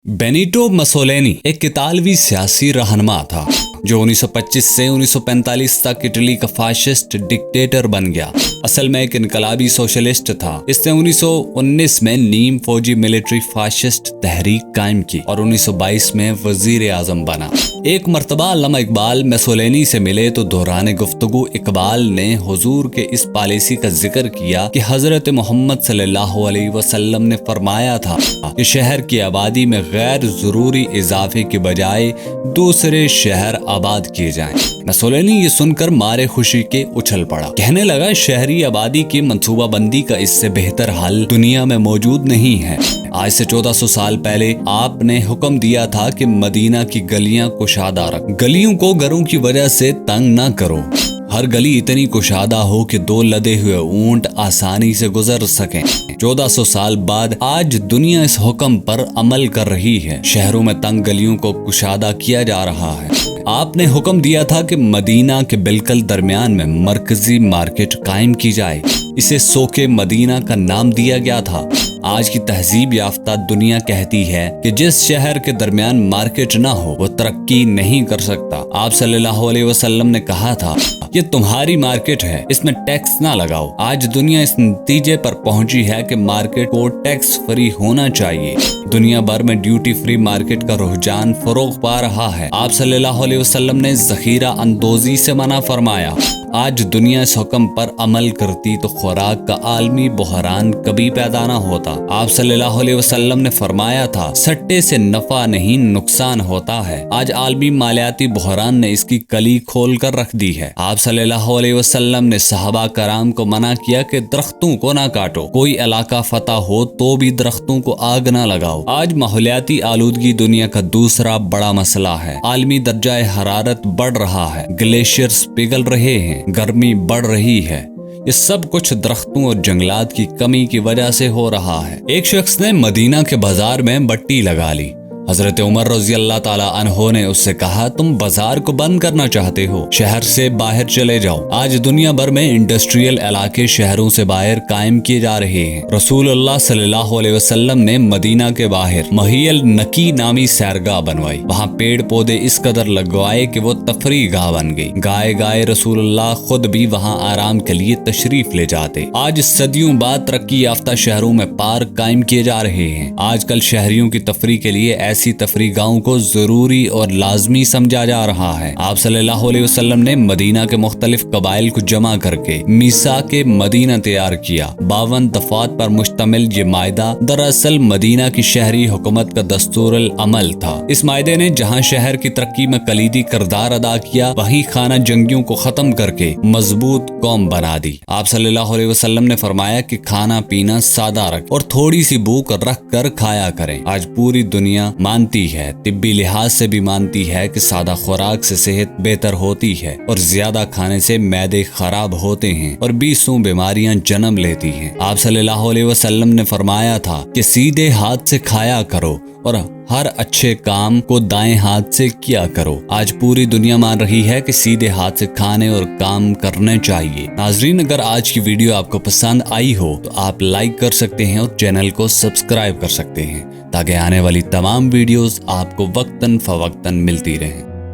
Benito Mussolini एक इतालवी सियासी रहनुमा था जो 1925 से 1945 तक इटली का फाशिस्ट डिक्टेटर बन गया। असल में एक इनकलाबी सोशलिस्ट था। इसने 1919 में नीम फौजी मिलिट्री फाशिस्ट तहरीक कायम की और 1922 में वजीर आजम बना। एक मर्तबा अल्लामा इकबाल मुसोलिनी से मिले तो दौरान गुफ्तगू इकबाल ने हुजूर के इस पॉलिसी का जिक्र किया कि हजरत मोहम्मद सल्लल्लाहु अलैहि वसल्लम ने फरमाया था कि शहर की आबादी में गैर जरूरी इजाफे के बजाय दूसरे शहर आबाद किए जाएं। मुसोलिनी ये सुनकर मारे खुशी के उछल पड़ा। कहने लगा, शहरी आबादी की मंसूबाबंदी का इससे बेहतर हल दुनिया में मौजूद नहीं है। आज से 1400 साल पहले आपने हुक्म दिया था कि मदीना की गलियां कुशादा रख, गलियों को घरों की वजह से तंग न करो। हर गली इतनी कुशादा हो कि दो लदे हुए ऊंट आसानी से गुजर सकें। 1400 साल बाद आज दुनिया इस हुक्म पर अमल कर रही है। शहरों में तंग गलियों को कुशादा किया जा रहा है। आपने हुक्म दिया था कि मदीना के बिल्कुल दरमियान में मरकजी मार्केट कायम की जाए। इसे सोके मदीना का नाम दिया गया था। आज की तहजीब याफ्ता दुनिया कहती है कि जिस शहर के दरमियान मार्केट ना हो वो तरक्की नहीं कर सकता। आप सल्लल्लाहु अलैहि वसल्लम ने कहा था, ये तुम्हारी मार्केट है, इसमें टैक्स ना लगाओ। आज दुनिया इस नतीजे पर पहुंची है कि मार्केट को टैक्स फ्री होना चाहिए। दुनिया भर में ड्यूटी फ्री मार्केट का रुझान फरोग पा रहा है। आप सल्लल्लाहु अलैहि वसल्लम ने ज़खीरा अंदोजी से मना फरमाया। आज दुनिया इस हुक्म पर अमल करती तो खुराक का आलमी बहरान कभी पैदा ना होता। आप सल्लल्लाहु अलैहि वसल्लम ने फरमाया था, सट्टे से नफा नहीं नुकसान होता है। आज आलमी मालियाती बहरान ने इसकी कली खोल कर रख दी है। आप सल्लल्लाहु अलैहि वसल्लम ने सहाबा कराम को मना किया कि दरख्तों को ना काटो। कोई इलाका फतह हो तो भी दरख्तों को आग ना लगाओ। आज माहौलियाती आलूदगी दुनिया का दूसरा बड़ा मसला है। आलमी दर्जा हरारत बढ़ रहा है, ग्लेशियर्स पिघल रहे हैं, गर्मी बढ़ रही है। ये सब कुछ दरख्तों और जंगलात की कमी की वजह से हो रहा है। एक शख्स ने मदीना के बाजार में बट्टी लगा ली। हजरत उमर रज़ी अल्लाह ताला अन्हो ने उससे कहा, तुम बाजार को बंद करना चाहते हो, शहर से बाहर चले जाओ। आज दुनिया भर में इंडस्ट्रियल इलाके शहरों से बाहर कायम किए जा रहे हैं। रसूलुल्लाह सल्लल्लाहु अलैहि वसल्लम ने मदीना के बाहर महियल नकी नामी सैरगाह बनवाई। वहाँ पेड़ पौधे इस कदर लगवाए कि वो तफरी गाह बन गई। गाय गाय रसूलुल्लाह खुद भी वहाँ आराम के लिए तशरीफ ले जाते। आज सदियों बाद तरक्की याफ्ता शहरों में पार्क कायम किए जा रहे हैं। आजकल शहरियों की तफरी के लिए ऐसी तफरी गाहों को जरूरी और लाजमी समझा जा रहा है। आप सल्लल्लाहु अलैहि वसल्लम ने मदीना के मुख्तलिफ कबाइल को जमा करके मीसा के मदीना तैयार किया। 52 दफात पर मुश्तमिल ये मायदा दरअसल मदीना की शहरी हुकूमत का दस्तूरुल अमल था। इस मायदे ने जहाँ शहर की तरक्की में कलीदी किरदार अदा किया, वहीं खाना जंगियों को खत्म करके मजबूत कौम बना दी। आप सल्लल्लाहु अलैहि वसल्लम ने फरमाया कि खाना पीना सादा रख और थोड़ी सी भूख रख कर खाया करें। आज पूरी दुनिया मानती है, तिब्बी लिहाज से भी मानती है कि सादा खुराक से सेहत बेहतर होती है और ज्यादा खाने से मैदे खराब होते हैं और 20 बीमारियां जन्म लेती हैं। आप सल्लल्लाहु अलैहि वसल्लम ने फरमाया था कि सीधे हाथ से खाया करो और हर अच्छे काम को दाएं हाथ से किया करो। आज पूरी दुनिया मान रही है कि सीधे हाथ से खाने और काम करने चाहिए। नाजरीन, अगर आज की वीडियो आपको पसंद आई हो तो आप लाइक कर सकते हैं और चैनल को सब्सक्राइब कर सकते हैं ताकि आने वाली तमाम वीडियोस आपको वक्तन फवक्तन मिलती रहें।